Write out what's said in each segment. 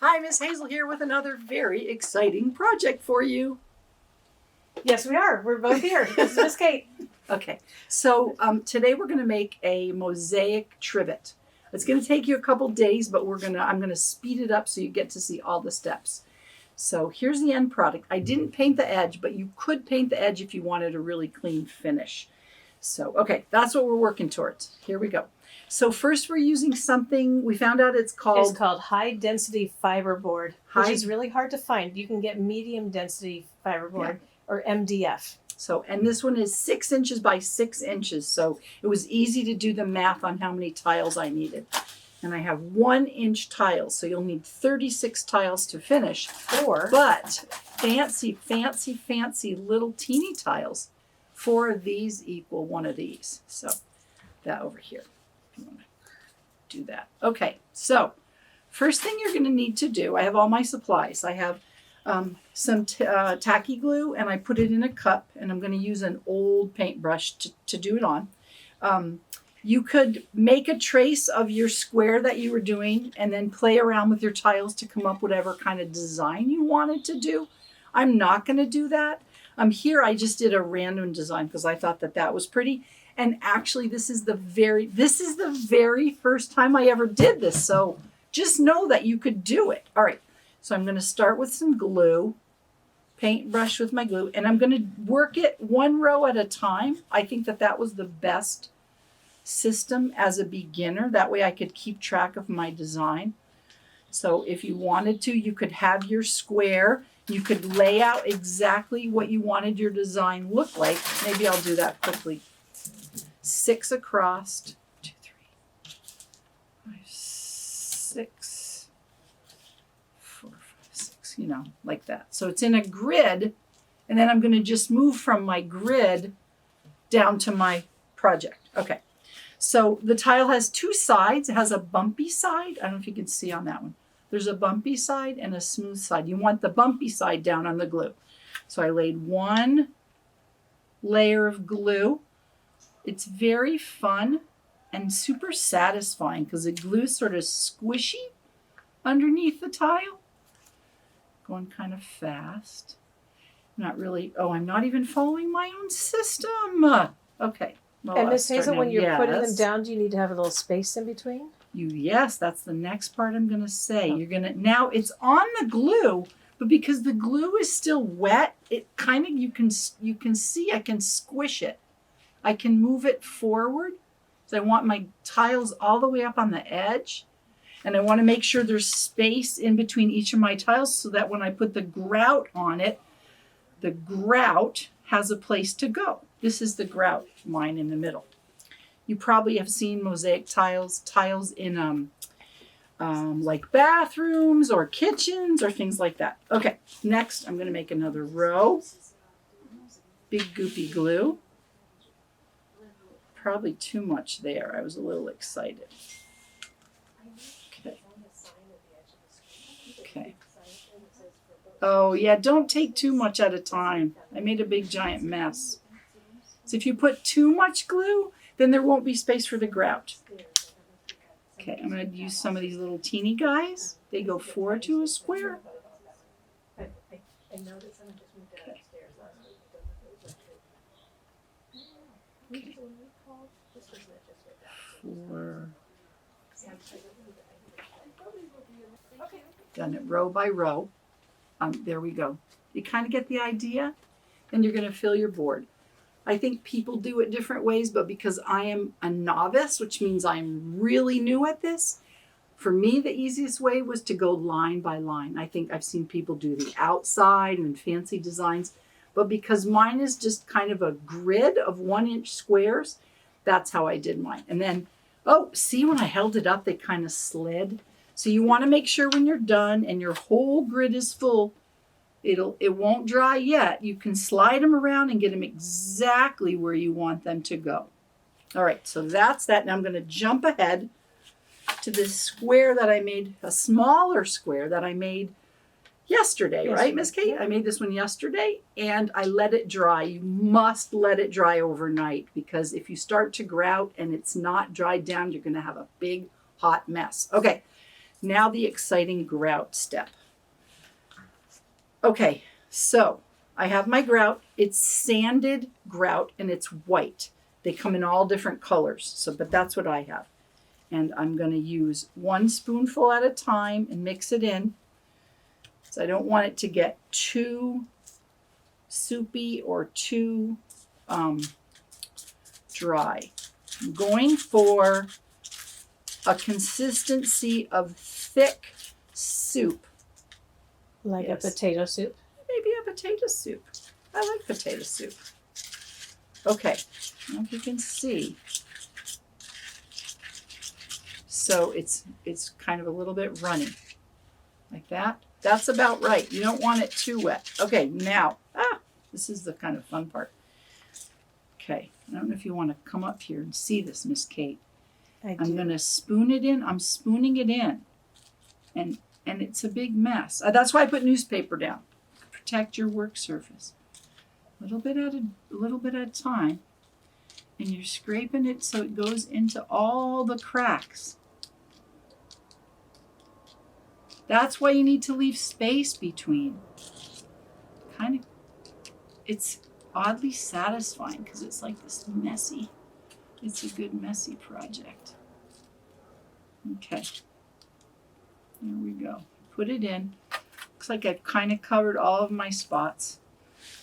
Hi, Miss Hazel here with another very exciting project for you. Yes, we are. We're both here. This is Miss Kate. Okay, so today we're going to make a mosaic trivet. It's going to take you a couple days, but I'm going to speed it up so you get to see all the steps. So here's the end product. I didn't paint the edge, but you could paint the edge if you wanted a really clean finish. So, okay, that's what we're working towards. Here we go. So first we're using something, we found out it's called high density fiberboard, which is really hard to find. You can get medium density fiberboard or MDF. So, and this one is 6 inches by 6 inches. So it was easy to do the math on how many tiles I needed. And I have 1 inch tiles. So you'll need 36 tiles to finish. But fancy, fancy, fancy little teeny tiles. 4 of these equal 1 of these. So that over here. If you want to do that. Okay, so first thing you're going to need to do, I have all my supplies. I have some tacky glue, and I put it in a cup, and I'm going to use an old paintbrush to do it on. You could make a trace of your square that you were doing and then play around with your tiles to come up whatever kind of design you wanted to do. I'm not going to do that. Here I just did a random design because I thought that was pretty. And actually this is the very first time I ever did this. So just know that you could do it. All right. So I'm going to start with some glue, paintbrush with my glue, and I'm going to work it 1 row at a time. I think that was the best system as a beginner. That way I could keep track of my design. So if you wanted to, you could have your square. You could lay out exactly what you wanted your design look like. Maybe I'll do that quickly. 6 across, 2, 3, 5, 6, 4, 5, 6, like that. So it's in a grid, and then I'm going to just move from my grid down to my project. Okay. So the tile has 2 sides. It has a bumpy side. I don't know if you can see on that one. There's a bumpy side and a smooth side. You want the bumpy side down on the glue. So I laid 1 layer of glue. It's very fun and super satisfying because the glue is sort of squishy underneath the tile. Going kind of fast. Not really, I'm not even following my own system. Okay. Well, and Miss Hazel, when you're putting them down, do you need to have a little space in between? Yes, that's the next part I'm going to say. Now it's on the glue, but because the glue is still wet, it kind of, you can see I can squish it. I can move it forward. So I want my tiles all the way up on the edge. And I want to make sure there's space in between each of my tiles so that when I put the grout on it, the grout has a place to go. This is the grout line in the middle. You probably have seen mosaic tiles in like bathrooms or kitchens or things like that. Okay, next I'm going to make another row. Big goopy glue. Probably too much there. I was a little excited. Okay. Oh yeah, don't take too much at a time. I made a big giant mess. So if you put too much glue, then there won't be space for the grout. Okay, I'm going to use some of these little teeny guys. They go 4 to a square. Okay. 4. Done it row by row. There we go. You kind of get the idea? Then you're going to fill your board. I think people do it different ways, but because I am a novice, which means I'm really new at this, for me, the easiest way was to go line by line. I think I've seen people do the outside and fancy designs, but because mine is just kind of a grid of 1 inch squares, that's how I did mine. And then, see, when I held it up, they kind of slid. So you want to make sure when you're done and your whole grid is full, it won't dry yet. You can slide them around and get them exactly where you want them to go. All right, so that's that. Now I'm going to jump ahead to this square that I made, a smaller square that I made yesterday, right, Miss Kate? I made this one yesterday, and I let it dry. You must let it dry overnight, because if you start to grout and it's not dried down, you're going to have a big hot mess. Okay, Now the exciting grout step. Okay, so I have my grout. It's sanded grout and it's white. They come in all different colors, but that's what I have. And I'm going to use 1 spoonful at a time and mix it in. So I don't want it to get too soupy or too dry. I'm going for a consistency of thick soup. Like a potato soup? Maybe a potato soup. I like potato soup. Okay, I don't know if you can see. So it's kind of a little bit runny, like that. That's about right. You don't want it too wet. Okay, now, this is the kind of fun part. Okay, I don't know if you want to come up here and see this, Miss Kate. I'm going to spoon it in. I'm spooning it in, and it's a big mess. That's why I put newspaper down. Protect your work surface. A little bit at a time, and you're scraping it so it goes into all the cracks. That's why you need to leave space between. It's oddly satisfying because it's like this messy. It's a good messy project. Okay, there we go. Put it in. Looks like I've kind of covered all of my spots.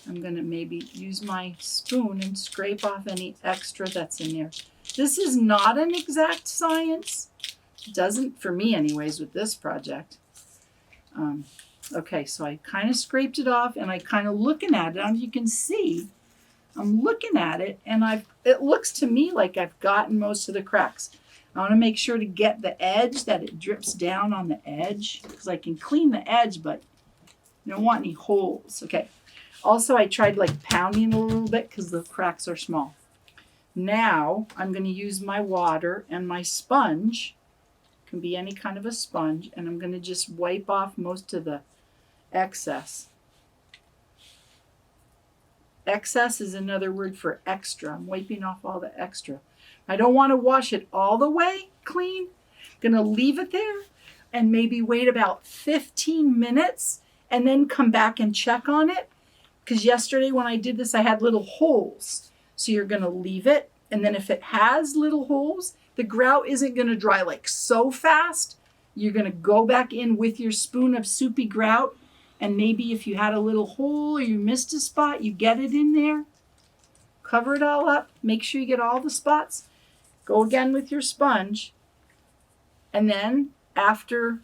I'm going to maybe use my spoon and scrape off any extra that's in there. This is not an exact science. It doesn't, for me anyways, with this project. Okay, so I kind of scraped it off and I kind of looking at it. As you can see, I'm looking at it and it looks to me like I've gotten most of the cracks. I want to make sure to get the edge, that it drips down on the edge, because I can clean the edge, but you don't want any holes. Okay. Also, I tried like pounding a little bit because the cracks are small. Now, I'm going to use my water and my sponge. It can be any kind of a sponge. And I'm going to just wipe off most of the excess. Excess is another word for extra. I'm wiping off all the extra. I don't want to wash it all the way clean. I'm going to leave it there and maybe wait about 15 minutes and then come back and check on it. Because yesterday when I did this, I had little holes. So you're going to leave it. And then if it has little holes, the grout isn't going to dry like so fast. You're going to go back in with your spoon of soupy grout. And maybe if you had a little hole or you missed a spot, you get it in there. Cover it all up. Make sure you get all the spots. Go again with your sponge. And then after,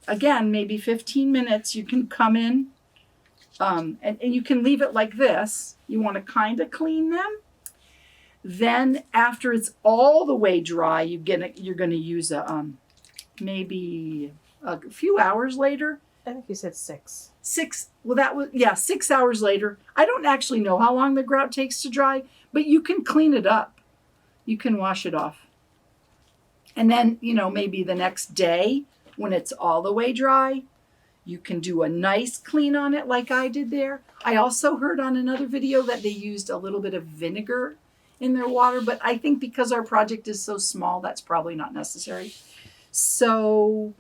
again, maybe 15 minutes, you can come in. And you can leave it like this. You want to kind of clean them. Then after it's all the way dry, you're going to use maybe a few hours later. I think you said 6. 6. Well, 6 hours later. I don't actually know how long the grout takes to dry, but you can clean it up. You can wash it off. And then, maybe the next day when it's all the way dry, you can do a nice clean on it like I did there. I also heard on another video that they used a little bit of vinegar in their water, but I think because our project is so small, that's probably not necessary. So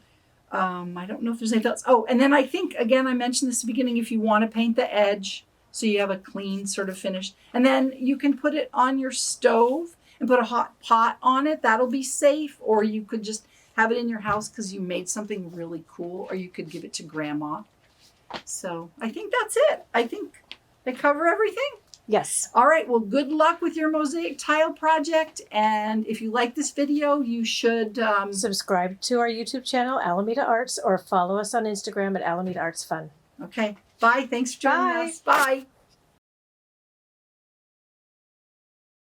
I don't know if there's anything else. Oh, and then I think, again, I mentioned this at the beginning, if you want to paint the edge so you have a clean sort of finish, and then you can put it on your stove and put a hot pot on it. That'll be safe. Or you could just have it in your house because you made something really cool, or you could give it to grandma. So I think that's it. I think I cover everything. Yes. All right. Well, good luck with your mosaic tile project. And if you like this video, you should subscribe to our YouTube channel, Alameda Arts, or follow us on Instagram at Alameda Arts Fun. Okay. Bye. Thanks for joining us. Bye.